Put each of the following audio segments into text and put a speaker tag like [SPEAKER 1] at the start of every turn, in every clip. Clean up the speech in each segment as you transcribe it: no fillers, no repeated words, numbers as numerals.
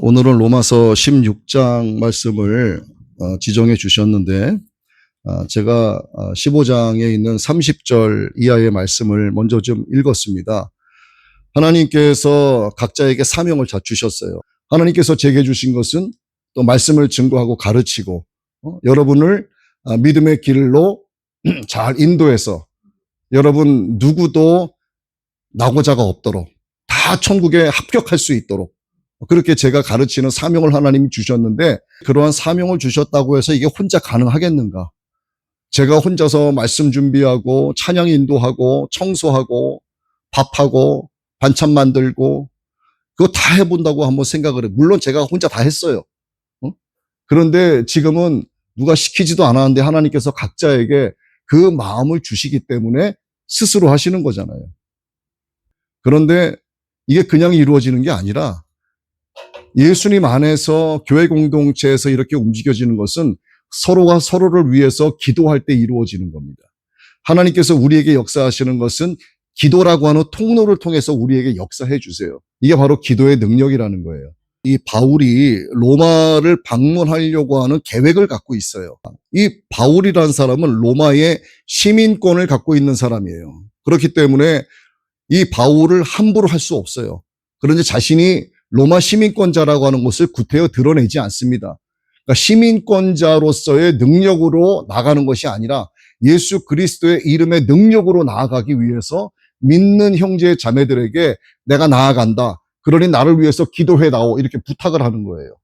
[SPEAKER 1] 오늘은 로마서 16장 말씀을 지정해 주셨는데 제가 15장에 있는 30절 이하의 말씀을 먼저 좀 읽었습니다. 하나님께서 각자에게 사명을 다 주셨어요. 하나님께서 제게 주신 것은 또 말씀을 증거하고 가르치고 여러분을 믿음의 길로 잘 인도해서 여러분 누구도 낙오자가 없도록 다 천국에 합격할 수 있도록 그렇게 제가 가르치는 사명을 하나님이 주셨는데 그러한 사명을 주셨다고 해서 이게 혼자 가능하겠는가? 제가 혼자서 말씀 준비하고 찬양 인도하고 청소하고 밥하고 반찬 만들고 그거 다 해본다고 한번 생각을 해요. 물론 제가 혼자 다 했어요. 그런데 지금은 누가 시키지도 않았는데 하나님께서 각자에게 그 마음을 주시기 때문에 스스로 하시는 거잖아요. 그런데 이게 그냥 이루어지는 게 아니라 예수님 안에서 교회 공동체에서 이렇게 움직여지는 것은 서로가 서로를 위해서 기도할 때 이루어지는 겁니다. 하나님께서 우리에게 역사하시는 것은 기도라고 하는 통로를 통해서 우리에게 역사해 주세요. 이게 바로 기도의 능력이라는 거예요. 이 바울이 로마를 방문하려고 하는 계획을 갖고 있어요. 이 바울이라는 사람은 로마의 시민권을 갖고 있는 사람이에요. 그렇기 때문에 이 바울을 함부로 할 수 없어요. 그런데 자신이 로마 시민권자라고 하는 것을 구태여 드러내지 않습니다. 그러니까 시민권자로서의 능력으로 나가는 것이 아니라 예수 그리스도의 이름의 능력으로 나아가기 위해서 믿는 형제 자매들에게 내가 나아간다. 그러니 나를 위해서 기도해다오. 이렇게 부탁을 하는 거예요.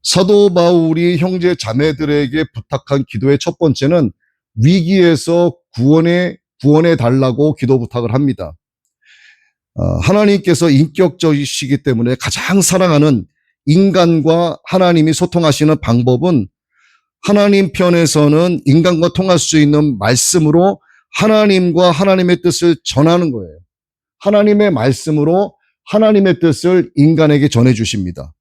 [SPEAKER 1] 사도 바울이 형제 자매들에게 부탁한 기도의 첫 번째는 위기에서 구원해 달라고 기도 부탁을 합니다. 하나님께서 인격적이시기 때문에 가장 사랑하는 인간과 하나님이 소통하시는 방법은 하나님 편에서는 인간과 통할 수 있는 말씀으로 하나님과 하나님의 뜻을 전하는 거예요. 하나님의 말씀으로 하나님의 뜻을 인간에게 전해 주십니다.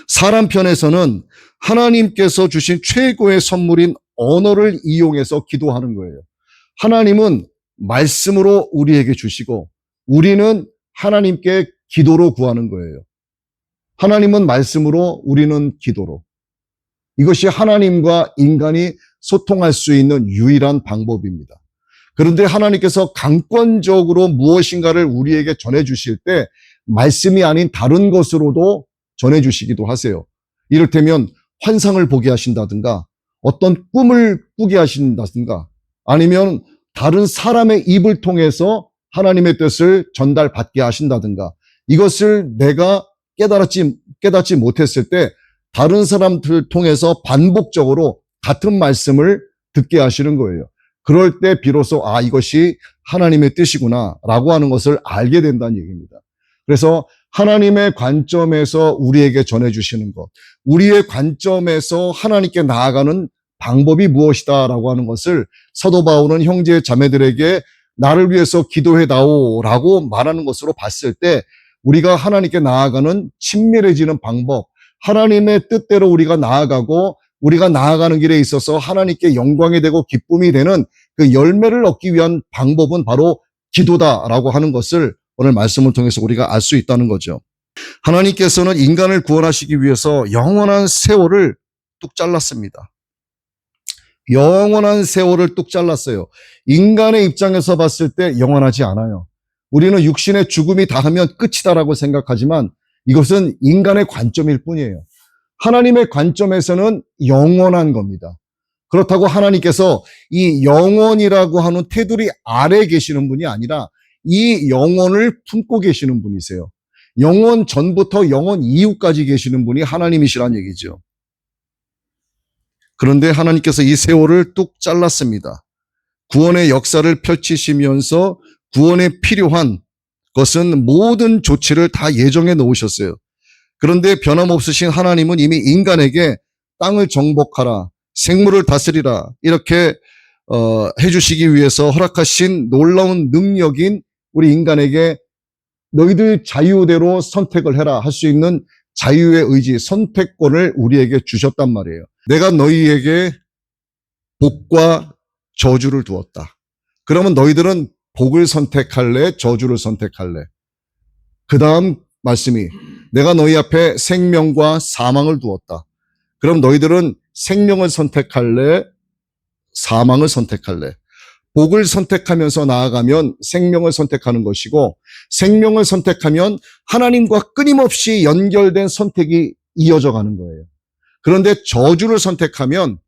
[SPEAKER 1] 사람 편에서는 하나님께서 주신 최고의 선물인 언어를 이용해서 기도하는 거예요. 하나님은 말씀으로 우리에게 주시고 우리는 하나님께 기도로 구하는 거예요. 하나님은 말씀으로, 우리는 기도로. 이것이 하나님과 인간이 소통할 수 있는 유일한 방법입니다. 그런데 하나님께서 강권적으로 무엇인가를 우리에게 전해주실 때 말씀이 아닌 다른 것으로도 전해주시기도 하세요. 이를테면 환상을 보게 하신다든가 어떤 꿈을 꾸게 하신다든가 아니면 다른 사람의 입을 통해서 하나님의 뜻을 전달받게 하신다든가 이것을 내가 깨닫지 못했을 때 다른 사람들 통해서 반복적으로 같은 말씀을 듣게 하시는 거예요. 그럴 때 비로소 이것이 하나님의 뜻이구나라고 하는 것을 알게 된다는 얘기입니다. 그래서 하나님의 관점에서 우리에게 전해주시는 것, 우리의 관점에서 하나님께 나아가는 방법이 무엇이다라고 하는 것을 사도 바울은 형제 자매들에게 나를 위해서 기도해다오라고 말하는 것으로 봤을 때 우리가 하나님께 나아가는 친밀해지는 방법, 하나님의 뜻대로 우리가 나아가고 우리가 나아가는 길에 있어서 하나님께 영광이 되고 기쁨이 되는 그 열매를 얻기 위한 방법은 바로 기도다라고 하는 것을 오늘 말씀을 통해서 우리가 알 수 있다는 거죠. 하나님께서는 인간을 구원하시기 위해서 영원한 세월을 뚝 잘랐습니다. 영원한 세월을 뚝 잘랐어요. 인간의 입장에서 봤을 때 영원하지 않아요. 우리는 육신의 죽음이 닿으면 끝이다라고 생각하지만 이것은 인간의 관점일 뿐이에요. 하나님의 관점에서는 영원한 겁니다. 그렇다고 하나님께서 이 영원이라고 하는 테두리 아래에 계시는 분이 아니라 이 영혼을 품고 계시는 분이세요. 영원 전부터 영원 이후까지 계시는 분이 하나님이시란 얘기죠. 그런데 하나님께서 이 세월을 뚝 잘랐습니다. 구원의 역사를 펼치시면서 구원에 필요한 것은 모든 조치를 다 예정해 놓으셨어요. 그런데 변함없으신 하나님은 이미 인간에게 땅을 정복하라, 생물을 다스리라 이렇게 해주시기 위해서 허락하신 놀라운 능력인 우리 인간에게 너희들 자유대로 선택을 해라 할 수 있는 자유의 의지, 선택권을 우리에게 주셨단 말이에요. 내가 너희에게 복과 저주를 두었다. 그러면 너희들은 복을 선택할래? 저주를 선택할래? 그 다음 말씀이 내가 너희 앞에 생명과 사망을 두었다. 그럼 너희들은 생명을 선택할래? 사망을 선택할래? 복을 선택하면서 나아가면 생명을 선택하는 것이고 생명을 선택하면 하나님과 끊임없이 연결된 선택이 이어져 가는 거예요. 그런데 저주를 선택하면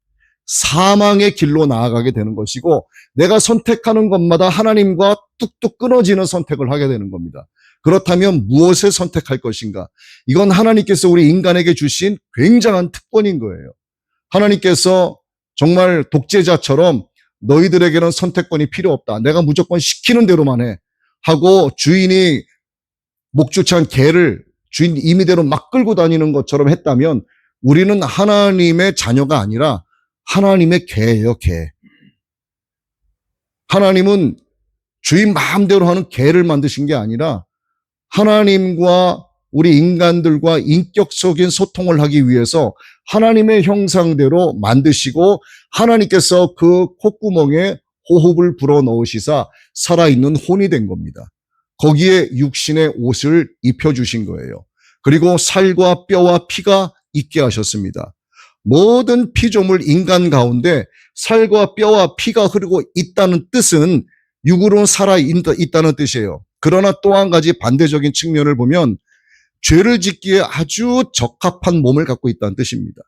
[SPEAKER 1] 사망의 길로 나아가게 되는 것이고 내가 선택하는 것마다 하나님과 뚝뚝 끊어지는 선택을 하게 되는 겁니다. 그렇다면 무엇을 선택할 것인가? 이건 하나님께서 우리 인간에게 주신 굉장한 특권인 거예요. 하나님께서 정말 독재자처럼 너희들에게는 선택권이 필요 없다. 내가 무조건 시키는 대로만 해. 하고 주인이 목주찬 개를 주인 임의대로 막 끌고 다니는 것처럼 했다면 우리는 하나님의 자녀가 아니라 하나님의 개예요, 개. 하나님은 주인 마음대로 하는 개를 만드신 게 아니라 하나님과 우리 인간들과 인격적인 소통을 하기 위해서 하나님의 형상대로 만드시고 하나님께서 그 콧구멍에 호흡을 불어넣으시사 살아있는 혼이 된 겁니다. 거기에 육신의 옷을 입혀주신 거예요. 그리고 살과 뼈와 피가 있게 하셨습니다. 모든 피조물 인간 가운데 살과 뼈와 피가 흐르고 있다는 뜻은 육으로 살아있다는 뜻이에요. 그러나 또 한 가지 반대적인 측면을 보면 죄를 짓기에 아주 적합한 몸을 갖고 있다는 뜻입니다.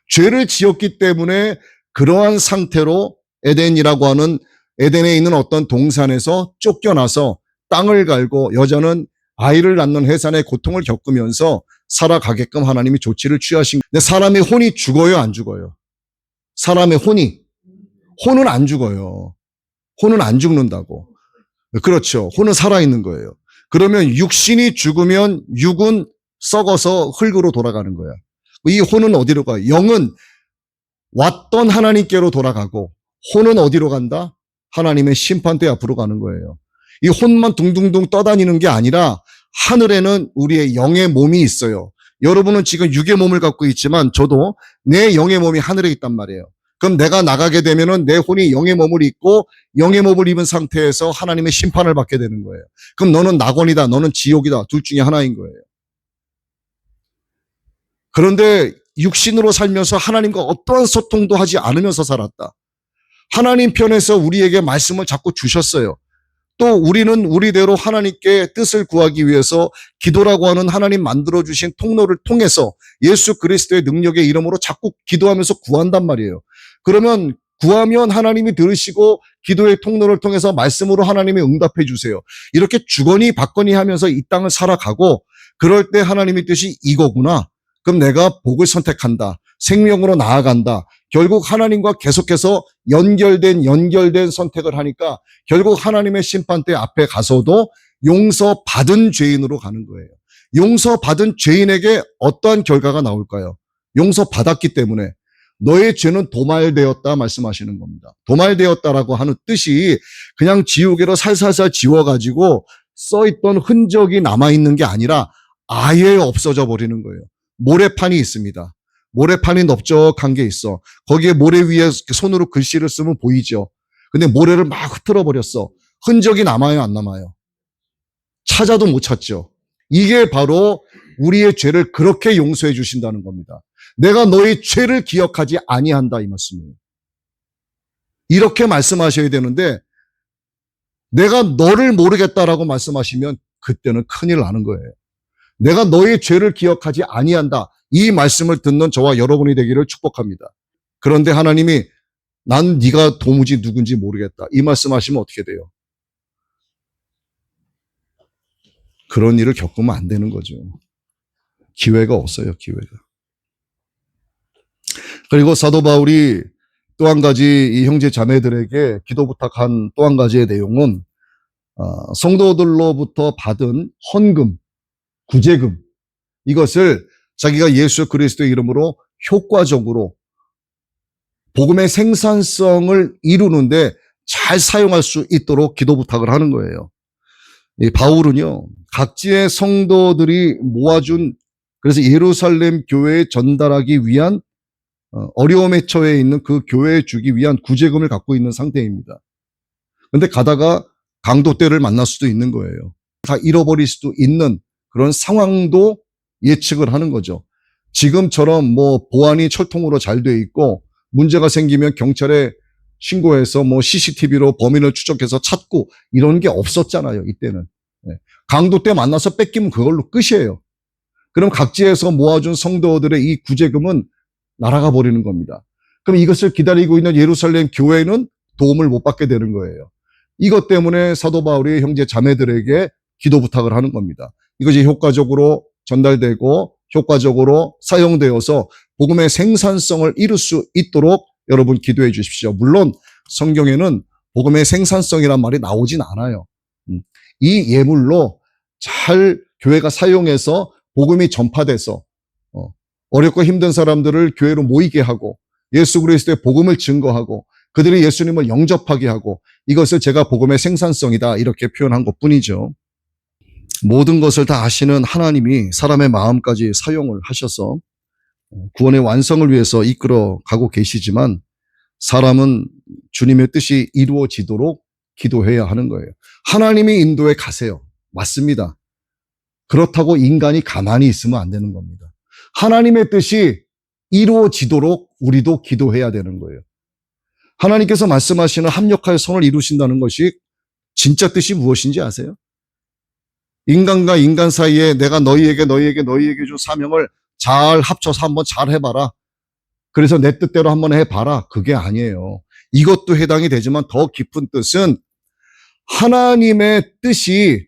[SPEAKER 1] 죄를 지었기 때문에 그러한 상태로 에덴이라고 하는 에덴에 있는 어떤 동산에서 쫓겨나서 땅을 갈고 여자는 아이를 낳는 해산의 고통을 겪으면서 살아가게끔 하나님이 조치를 취하신 거예요. 근데 사람의 혼이 죽어요, 안 죽어요? 사람의 혼은 안 죽어요. 혼은 안 죽는다고. 그렇죠. 혼은 살아있는 거예요. 그러면 육신이 죽으면 육은 썩어서 흙으로 돌아가는 거야. 이 혼은 어디로 가요? 영은 왔던 하나님께로 돌아가고 혼은 어디로 간다? 하나님의 심판대 앞으로 가는 거예요. 이 혼만 둥둥둥 떠다니는 게 아니라 하늘에는 우리의 영의 몸이 있어요. 여러분은 지금 육의 몸을 갖고 있지만 저도 내 영의 몸이 하늘에 있단 말이에요. 그럼 내가 나가게 되면은 내 혼이 영의 몸을 입고 영의 몸을 입은 상태에서 하나님의 심판을 받게 되는 거예요. 그럼 너는 낙원이다, 너는 지옥이다, 둘 중에 하나인 거예요. 그런데 육신으로 살면서 하나님과 어떠한 소통도 하지 않으면서 살았다. 하나님 편에서 우리에게 말씀을 자꾸 주셨어요. 또 우리는 우리대로 하나님께 뜻을 구하기 위해서 기도라고 하는 하나님 만들어주신 통로를 통해서 예수 그리스도의 능력의 이름으로 자꾸 기도하면서 구한단 말이에요. 그러면 구하면 하나님이 들으시고 기도의 통로를 통해서 말씀으로 하나님이 응답해 주세요. 이렇게 주거니 받거니 하면서 이 땅을 살아가고 그럴 때 하나님의 뜻이 이거구나. 그럼 내가 복을 선택한다. 생명으로 나아간다. 결국 하나님과 계속해서 연결된 선택을 하니까 결국 하나님의 심판대 앞에 가서도 용서받은 죄인으로 가는 거예요. 용서받은 죄인에게 어떠한 결과가 나올까요? 용서받았기 때문에 너의 죄는 도말되었다 말씀하시는 겁니다. 도말되었다라고 하는 뜻이 그냥 지우개로 살살살 지워가지고 써있던 흔적이 남아있는 게 아니라 아예 없어져 버리는 거예요. 모래판이 있습니다. 모래판이 넓적한 게 있어. 거기에 모래 위에 손으로 글씨를 쓰면 보이죠. 근데 모래를 막 흩어져 버렸어. 흔적이 남아요, 안 남아요? 찾아도 못 찾죠. 이게 바로 우리의 죄를 그렇게 용서해 주신다는 겁니다. 내가 너의 죄를 기억하지 아니한다 이 말씀이에요. 이렇게 말씀하셔야 되는데 내가 너를 모르겠다라고 말씀하시면 그때는 큰일 나는 거예요. 내가 너의 죄를 기억하지 아니한다. 이 말씀을 듣는 저와 여러분이 되기를 축복합니다. 그런데 하나님이 난 네가 도무지 누군지 모르겠다. 이 말씀하시면 어떻게 돼요? 그런 일을 겪으면 안 되는 거죠. 기회가 없어요, 기회가. 그리고 사도 바울이 또 한 가지 이 형제 자매들에게 기도 부탁한 또 한 가지의 내용은 성도들로부터 받은 헌금, 구제금 이것을 자기가 예수 그리스도의 이름으로 효과적으로 복음의 생산성을 이루는데 잘 사용할 수 있도록 기도 부탁을 하는 거예요. 이 바울은요, 각지의 성도들이 모아준 그래서 예루살렘 교회에 전달하기 위한 어려움에 처해 있는 그 교회에 주기 위한 구제금을 갖고 있는 상태입니다. 그런데 가다가 강도 때를 만날 수도 있는 거예요. 다 잃어버릴 수도 있는 그런 상황도 예측을 하는 거죠. 지금처럼 뭐 보안이 철통으로 잘 돼 있고 문제가 생기면 경찰에 신고해서 뭐 CCTV로 범인을 추적해서 찾고 이런 게 없었잖아요, 이때는. 강도 때 만나서 뺏기면 그걸로 끝이에요. 그럼 각지에서 모아준 성도들의 이 구제금은 날아가 버리는 겁니다. 그럼 이것을 기다리고 있는 예루살렘 교회는 도움을 못 받게 되는 거예요. 이것 때문에 사도 바울이 형제 자매들에게 기도 부탁을 하는 겁니다. 이것이 효과적으로 전달되고 효과적으로 사용되어서 복음의 생산성을 이룰 수 있도록 여러분 기도해 주십시오. 물론 성경에는 복음의 생산성이란 말이 나오진 않아요. 이 예물로 잘 교회가 사용해서 복음이 전파돼서 어렵고 힘든 사람들을 교회로 모이게 하고 예수 그리스도의 복음을 증거하고 그들이 예수님을 영접하게 하고 이것을 제가 복음의 생산성이다 이렇게 표현한 것뿐이죠. 모든 것을 다 아시는 하나님이 사람의 마음까지 사용을 하셔서 구원의 완성을 위해서 이끌어 가고 계시지만 사람은 주님의 뜻이 이루어지도록 기도해야 하는 거예요. 하나님이 인도에 가세요. 맞습니다. 그렇다고 인간이 가만히 있으면 안 되는 겁니다. 하나님의 뜻이 이루어지도록 우리도 기도해야 되는 거예요. 하나님께서 말씀하시는 합력하여 선을 이루신다는 것이 진짜 뜻이 무엇인지 아세요? 인간과 인간 사이에 내가 너희에게 준 사명을 잘 합쳐서 한번 잘 해봐라. 그래서 내 뜻대로 한번 해봐라. 그게 아니에요. 이것도 해당이 되지만 더 깊은 뜻은 하나님의 뜻이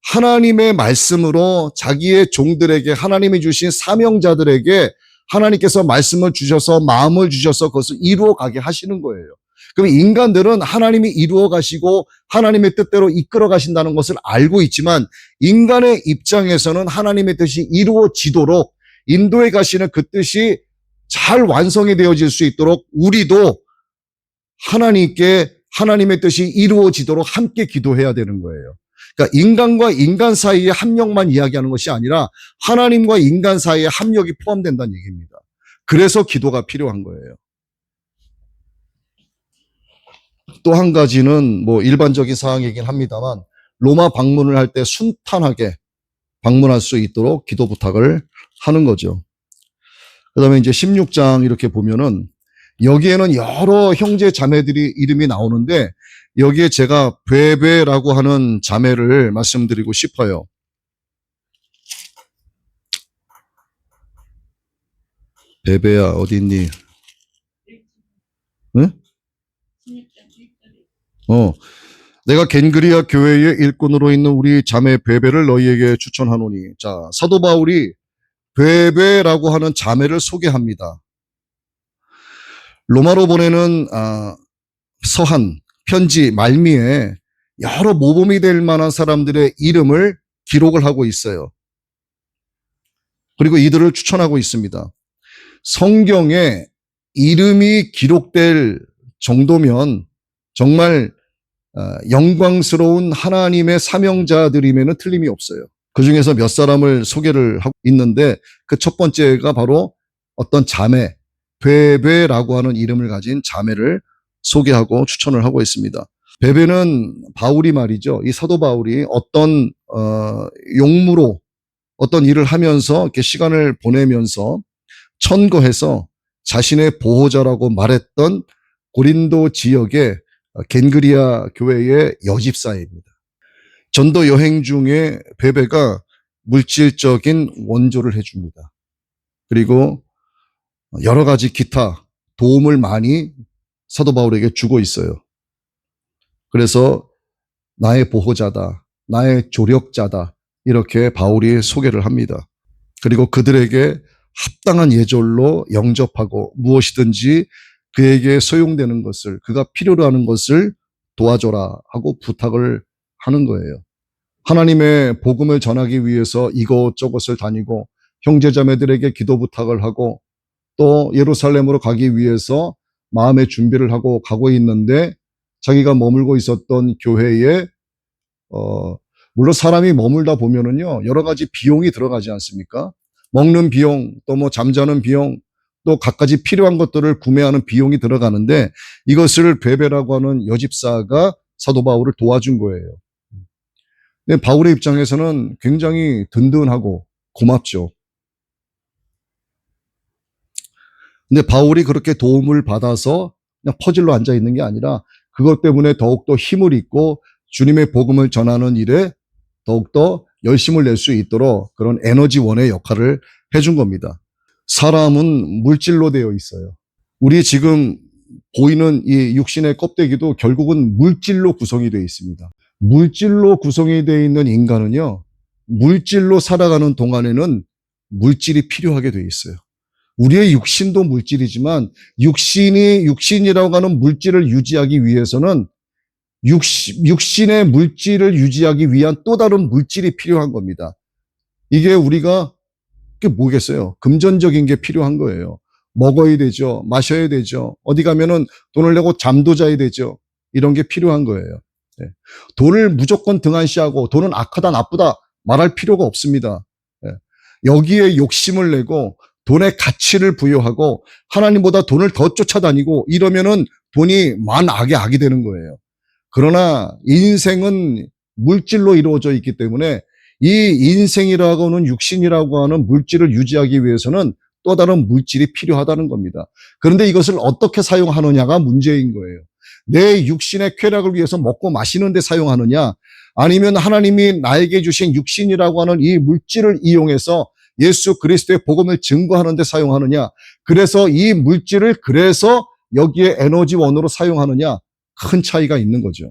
[SPEAKER 1] 하나님의 말씀으로 자기의 종들에게 하나님이 주신 사명자들에게 하나님께서 말씀을 주셔서 마음을 주셔서 그것을 이루어 가게 하시는 거예요. 그럼 인간들은 하나님이 이루어 가시고 하나님의 뜻대로 이끌어 가신다는 것을 알고 있지만 인간의 입장에서는 하나님의 뜻이 이루어지도록 인도에 가시는 그 뜻이 잘 완성이 되어질 수 있도록 우리도 하나님께 하나님의 뜻이 이루어지도록 함께 기도해야 되는 거예요. 그러니까 인간과 인간 사이의 합력만 이야기하는 것이 아니라 하나님과 인간 사이의 합력이 포함된다는 얘기입니다. 그래서 기도가 필요한 거예요. 또 한 가지는 뭐 일반적인 사항이긴 합니다만 로마 방문을 할 때 순탄하게 방문할 수 있도록 기도 부탁을 하는 거죠. 그 다음에 이제 16장 이렇게 보면은 여기에는 여러 형제 자매들이 이름이 나오는데 여기에 제가 베베라고 하는 자매를 말씀드리고 싶어요. 베베야 어디 있니? 응? 내가 겐그리아 교회의 일꾼으로 있는 우리 자매 베베를 너희에게 추천하노니. 자, 사도 바울이 베베라고 하는 자매를 소개합니다. 로마로 보내는 서한, 편지, 말미에 여러 모범이 될 만한 사람들의 이름을 기록을 하고 있어요. 그리고 이들을 추천하고 있습니다. 성경에 이름이 기록될 정도면 정말 영광스러운 하나님의 사명자들임에는 틀림이 없어요. 그 중에서 몇 사람을 소개를 하고 있는데 그 첫 번째가 바로 어떤 자매, 베베라고 하는 이름을 가진 자매를 소개하고 추천을 하고 있습니다. 베베는 바울이 말이죠. 이 사도 바울이 어떤 용무로 어떤 일을 하면서 이렇게 시간을 보내면서 천거해서 자신의 보호자라고 말했던 고린도 지역의 겐그리아 교회의 여집사입니다. 전도 여행 중에 베베가 물질적인 원조를 해줍니다. 그리고 여러 가지 기타 도움을 많이 사도 바울에게 주고 있어요. 그래서 나의 보호자다, 나의 조력자다, 이렇게 바울이 소개를 합니다. 그리고 그들에게 합당한 예절로 영접하고 무엇이든지 그에게 소용되는 것을, 그가 필요로 하는 것을 도와줘라 하고 부탁을 하는 거예요. 하나님의 복음을 전하기 위해서 이곳저곳을 다니고 형제자매들에게 기도 부탁을 하고 또 예루살렘으로 가기 위해서 마음의 준비를 하고 가고 있는데 자기가 머물고 있었던 교회에 물론 사람이 머물다 보면은요 여러 가지 비용이 들어가지 않습니까? 먹는 비용, 또 뭐 잠자는 비용, 또 갖가지 필요한 것들을 구매하는 비용이 들어가는데 이것을 베베라고 하는 여집사가 사도 바울을 도와준 거예요. 근데 바울의 입장에서는 굉장히 든든하고 고맙죠. 근데 바울이 그렇게 도움을 받아서 그냥 퍼질러 앉아 있는 게 아니라 그것 때문에 더욱더 힘을 잊고 주님의 복음을 전하는 일에 더욱더 열심을 낼 수 있도록 그런 에너지원의 역할을 해준 겁니다. 사람은 물질로 되어 있어요. 우리 지금 보이는 이 육신의 껍데기도 결국은 물질로 구성이 되어 있습니다. 물질로 구성이 되어 있는 인간은요, 물질로 살아가는 동안에는 물질이 필요하게 되어 있어요. 우리의 육신도 물질이지만 육신이라고 하는 물질을 유지하기 위해서는 육신의 물질을 유지하기 위한 또 다른 물질이 필요한 겁니다. 이게 우리가 그게 뭐겠어요? 금전적인 게 필요한 거예요. 먹어야 되죠. 마셔야 되죠. 어디 가면은 돈을 내고 잠도 자야 되죠. 이런 게 필요한 거예요. 네. 돈을 무조건 등한시하고 돈은 악하다 나쁘다 말할 필요가 없습니다. 네. 여기에 욕심을 내고 돈의 가치를 부여하고 하나님보다 돈을 더 쫓아다니고 이러면은 돈이 만악의 악이 되는 거예요. 그러나 인생은 물질로 이루어져 있기 때문에 이 인생이라고 하는 육신이라고 하는 물질을 유지하기 위해서는 또 다른 물질이 필요하다는 겁니다. 그런데 이것을 어떻게 사용하느냐가 문제인 거예요. 내 육신의 쾌락을 위해서 먹고 마시는 데 사용하느냐 아니면 하나님이 나에게 주신 육신이라고 하는 이 물질을 이용해서 예수 그리스도의 복음을 증거하는 데 사용하느냐 그래서 이 물질을 그래서 여기에 에너지원으로 사용하느냐 큰 차이가 있는 거죠.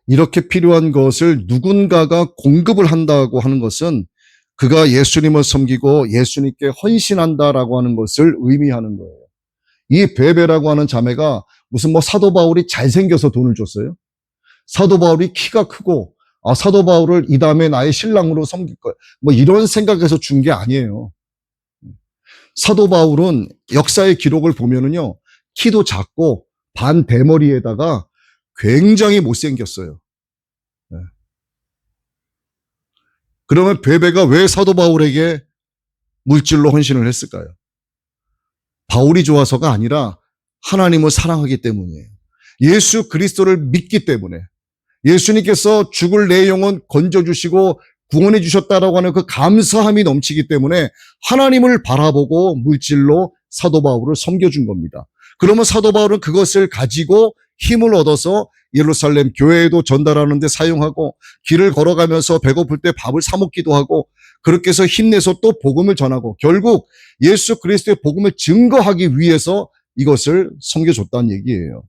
[SPEAKER 1] 이렇게 필요한 것을 누군가가 공급을 한다고 하는 것은 그가 예수님을 섬기고 예수님께 헌신한다라고 하는 것을 의미하는 거예요. 이 베베라고 하는 자매가 무슨 뭐 사도 바울이 잘생겨서 돈을 줬어요? 사도 바울이 키가 크고 사도 바울을 이 다음에 나의 신랑으로 섬길 거야. 뭐 이런 생각에서 준 게 아니에요. 사도 바울은 역사의 기록을 보면은요. 키도 작고 반 대머리에다가 굉장히 못생겼어요. 네. 그러면 베베가 왜 사도 바울에게 물질로 헌신을 했을까요? 바울이 좋아서가 아니라 하나님을 사랑하기 때문이에요. 예수 그리스도를 믿기 때문에 예수님께서 죽을 내 영혼 건져주시고 구원해 주셨다라고 하는 그 감사함이 넘치기 때문에 하나님을 바라보고 물질로 사도 바울을 섬겨준 겁니다. 그러면 사도 바울은 그것을 가지고 힘을 얻어서 예루살렘 교회에도 전달하는 데 사용하고 길을 걸어가면서 배고플 때 밥을 사 먹기도 하고 그렇게 해서 힘내서 또 복음을 전하고 결국 예수 그리스도의 복음을 증거하기 위해서 이것을 섬겨줬다는 얘기예요.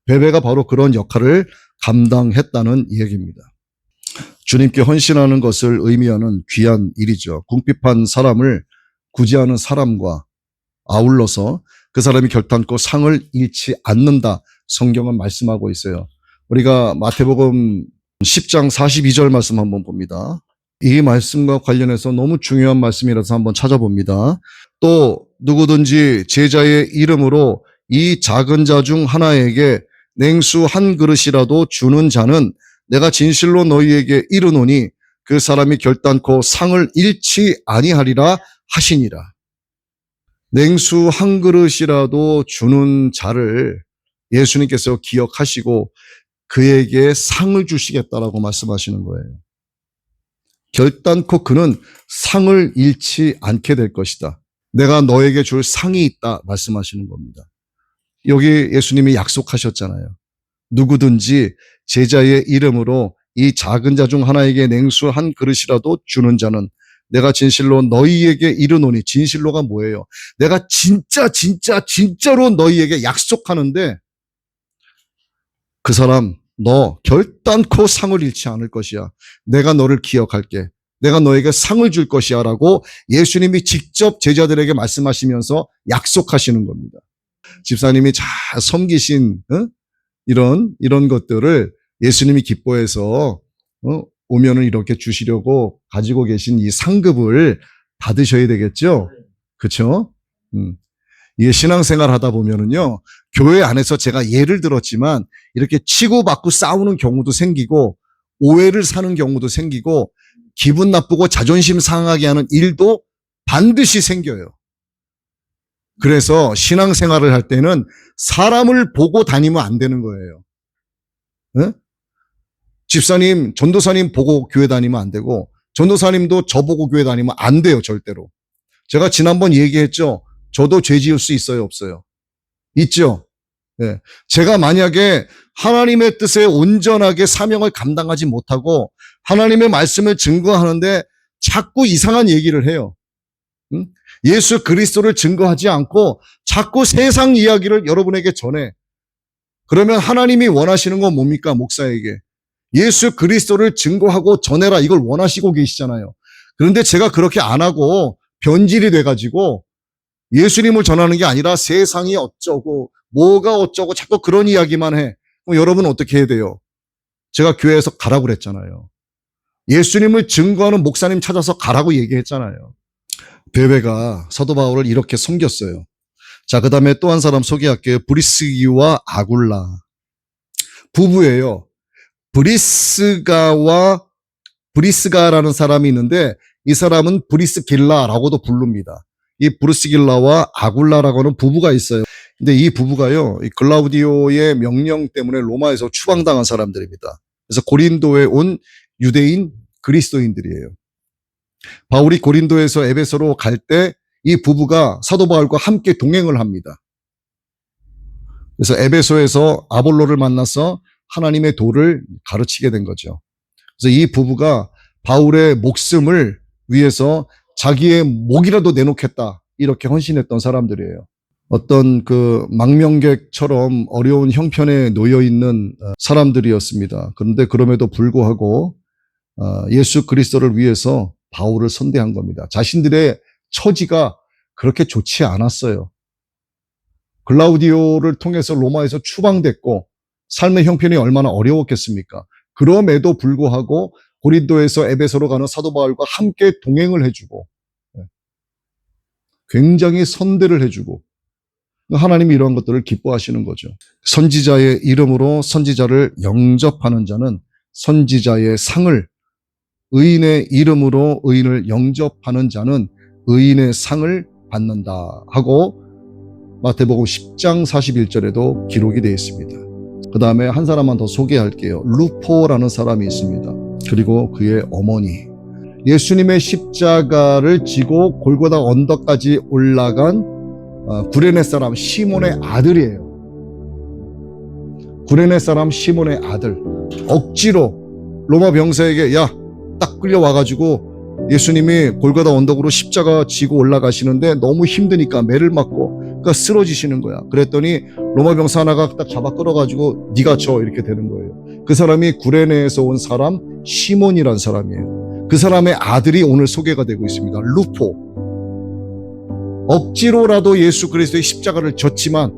[SPEAKER 1] 베베가 바로 그런 역할을 감당했다는 얘기입니다. 주님께 헌신하는 것을 의미하는 귀한 일이죠. 궁핍한 사람을 구제하는 사람과 아울러서 그 사람이 결단코 상을 잃지 않는다. 성경은 말씀하고 있어요. 우리가 마태복음 10장 42절 말씀 한번 봅니다. 이 말씀과 관련해서 너무 중요한 말씀이라서 한번 찾아봅니다. 또 누구든지 제자의 이름으로 이 작은 자 중 하나에게 냉수 한 그릇이라도 주는 자는 내가 진실로 너희에게 이르노니 그 사람이 결단코 상을 잃지 아니하리라 하시니라. 냉수 한 그릇이라도 주는 자를 예수님께서 기억하시고 그에게 상을 주시겠다라고 말씀하시는 거예요. 결단코 그는 상을 잃지 않게 될 것이다. 내가 너에게 줄 상이 있다 말씀하시는 겁니다. 여기 예수님이 약속하셨잖아요. 누구든지 제자의 이름으로 이 작은 자 중 하나에게 냉수 한 그릇이라도 주는 자는 내가 진실로 너희에게 이르노니, 진실로가 뭐예요? 내가 진짜로 너희에게 약속하는데 그 사람 너 결단코 상을 잃지 않을 것이야. 내가 너를 기억할게. 내가 너에게 상을 줄 것이야 라고 예수님이 직접 제자들에게 말씀하시면서 약속하시는 겁니다. 집사님이 잘 섬기신 이런 것들을 예수님이 기뻐해서 오면은 이렇게 주시려고 가지고 계신 이 상급을 받으셔야 되겠죠? 그렇죠? 이게 신앙생활 하다 보면은요, 교회 안에서 제가 예를 들었지만 이렇게 치고받고 싸우는 경우도 생기고 오해를 사는 경우도 생기고 기분 나쁘고 자존심 상하게 하는 일도 반드시 생겨요. 그래서 신앙생활을 할 때는 사람을 보고 다니면 안 되는 거예요. 네? 집사님, 전도사님 보고 교회 다니면 안 되고 전도사님도 저 보고 교회 다니면 안 돼요, 절대로. 제가 지난번 얘기했죠. 저도 죄 지을 수 있어요, 없어요? 있죠. 네. 제가 만약에 하나님의 뜻에 온전하게 사명을 감당하지 못하고 하나님의 말씀을 증거하는데 자꾸 이상한 얘기를 해요. 예수 그리스도를 증거하지 않고 자꾸 세상 이야기를 여러분에게 전해. 그러면 하나님이 원하시는 건 뭡니까? 목사에게. 예수 그리스도를 증거하고 전해라, 이걸 원하시고 계시잖아요. 그런데 제가 그렇게 안 하고 변질이 돼가지고 예수님을 전하는 게 아니라 세상이 어쩌고 뭐가 어쩌고 자꾸 그런 이야기만 해. 그럼 여러분은 어떻게 해야 돼요? 제가 교회에서 가라고 그랬잖아요. 예수님을 증거하는 목사님 찾아서 가라고 얘기했잖아요. 베베가 사도 바울을 이렇게 섬겼어요. 자, 그 다음에 또 한 사람 소개할게요. 브리스기와 아굴라. 부부예요. 브리스가라는 사람이 있는데 이 사람은 브리스길라라고도 부릅니다. 이 브리스길라와 아굴라라고는 부부가 있어요. 근데 이 부부가요, 이 글라우디오의 명령 때문에 로마에서 추방당한 사람들입니다. 그래서 고린도에 온 유대인 그리스도인들이에요. 바울이 고린도에서 에베소로 갈 때 이 부부가 사도 바울과 함께 동행을 합니다. 그래서 에베소에서 아볼로를 만나서 하나님의 도를 가르치게 된 거죠. 그래서 이 부부가 바울의 목숨을 위해서 자기의 목이라도 내놓겠다, 이렇게 헌신했던 사람들이에요. 어떤 그 망명객처럼 어려운 형편에 놓여 있는 사람들이었습니다. 그런데 그럼에도 불구하고 예수 그리스도를 위해서 바울을 선대한 겁니다. 자신들의 처지가 그렇게 좋지 않았어요. 글라우디오를 통해서 로마에서 추방됐고 삶의 형편이 얼마나 어려웠겠습니까? 그럼에도 불구하고 고린도에서 에베소로 가는 사도 바울과 함께 동행을 해주고 굉장히 선대를 해주고 하나님이 이러한 것들을 기뻐하시는 거죠. 선지자의 이름으로 선지자를 영접하는 자는 선지자의 상을, 의인의 이름으로 의인을 영접하는 자는 의인의 상을 받는다 하고 마태복음 10장 41절에도 기록이 되어 있습니다. 그 다음에 한 사람만 더 소개할게요. 루포라는 사람이 있습니다. 그리고 그의 어머니. 예수님의 십자가를 지고 골고다 언덕까지 올라간 구레네 사람 시몬의 아들이에요. 구레네 사람 시몬의 아들. 억지로 로마 병사에게 딱 끌려와가지고 예수님이 골고다 언덕으로 십자가 지고 올라가시는데 너무 힘드니까 매를 맞고 그러니까 쓰러지시는 거야. 그랬더니 로마 병사 하나가 딱 잡아 끌어가지고 네가 져, 이렇게 되는 거예요. 그 사람이 구레네에서 온 사람 시몬이란 사람이에요. 그 사람의 아들이 오늘 소개가 되고 있습니다. 루포. 억지로라도 예수 그리스도의 십자가를 졌지만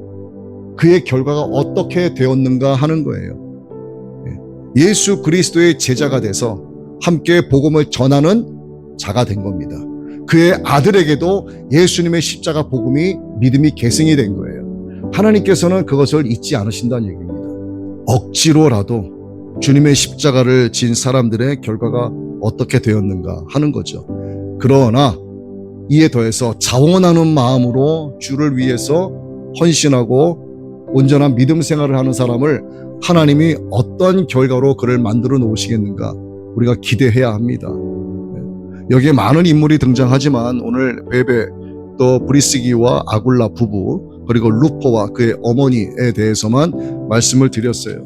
[SPEAKER 1] 그의 결과가 어떻게 되었는가 하는 거예요. 예수 그리스도의 제자가 돼서 함께 복음을 전하는 자가 된 겁니다. 그의 아들에게도 예수님의 십자가 복음이 믿음이 계승이 된 거예요. 하나님께서는 그것을 잊지 않으신다는 얘기입니다. 억지로라도 주님의 십자가를 진 사람들의 결과가 어떻게 되었는가 하는 거죠. 그러나 이에 더해서 자원하는 마음으로 주를 위해서 헌신하고 온전한 믿음 생활을 하는 사람을 하나님이 어떤 결과로 그를 만들어 놓으시겠는가 우리가 기대해야 합니다. 여기에 많은 인물이 등장하지만 오늘 베베 또 브리스기와 아굴라 부부 그리고 루포와 그의 어머니에 대해서만 말씀을 드렸어요.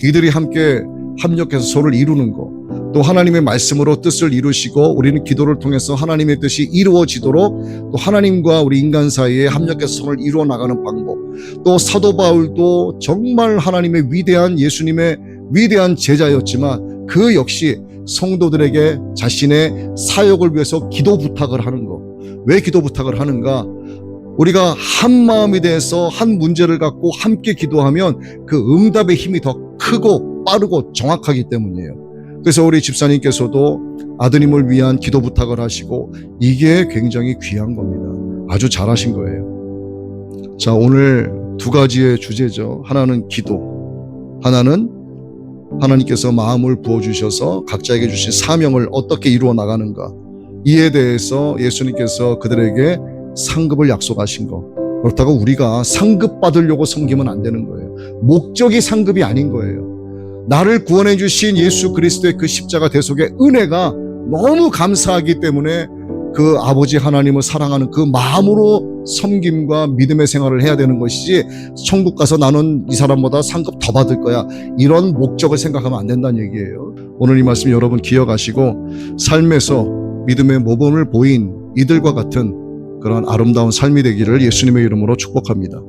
[SPEAKER 1] 이들이 함께 합력해서 서로를 이루는 것, 또 하나님의 말씀으로 뜻을 이루시고 우리는 기도를 통해서 하나님의 뜻이 이루어지도록 또 하나님과 우리 인간 사이에 합력해서 서로를 이루어 나가는 방법, 또 사도 바울도 정말 하나님의 위대한 예수님의 위대한 제자였지만 그 역시 성도들에게 자신의 사역을 위해서 기도 부탁을 하는 것. 왜 기도 부탁을 하는가? 우리가 한 마음이 돼서 한 문제를 갖고 함께 기도하면 그 응답의 힘이 더 크고 빠르고 정확하기 때문이에요. 그래서 우리 집사님께서도 아드님을 위한 기도 부탁을 하시고 이게 굉장히 귀한 겁니다. 아주 잘하신 거예요. 자, 오늘 두 가지의 주제죠. 하나는 기도, 하나는 하나님께서 마음을 부어주셔서 각자에게 주신 사명을 어떻게 이루어 나가는가. 이에 대해서 예수님께서 그들에게 상급을 약속하신 거. 그렇다고 우리가 상급 받으려고 섬기면 안 되는 거예요. 목적이 상급이 아닌 거예요. 나를 구원해 주신 예수 그리스도의 그 십자가 대속의 은혜가 너무 감사하기 때문에 그 아버지 하나님을 사랑하는 그 마음으로 섬김과 믿음의 생활을 해야 되는 것이지, 천국 가서 나는 이 사람보다 상급 더 받을 거야, 이런 목적을 생각하면 안 된다는 얘기예요. 오늘 이 말씀 여러분 기억하시고 삶에서 믿음의 모범을 보인 이들과 같은 그런 아름다운 삶이 되기를 예수님의 이름으로 축복합니다.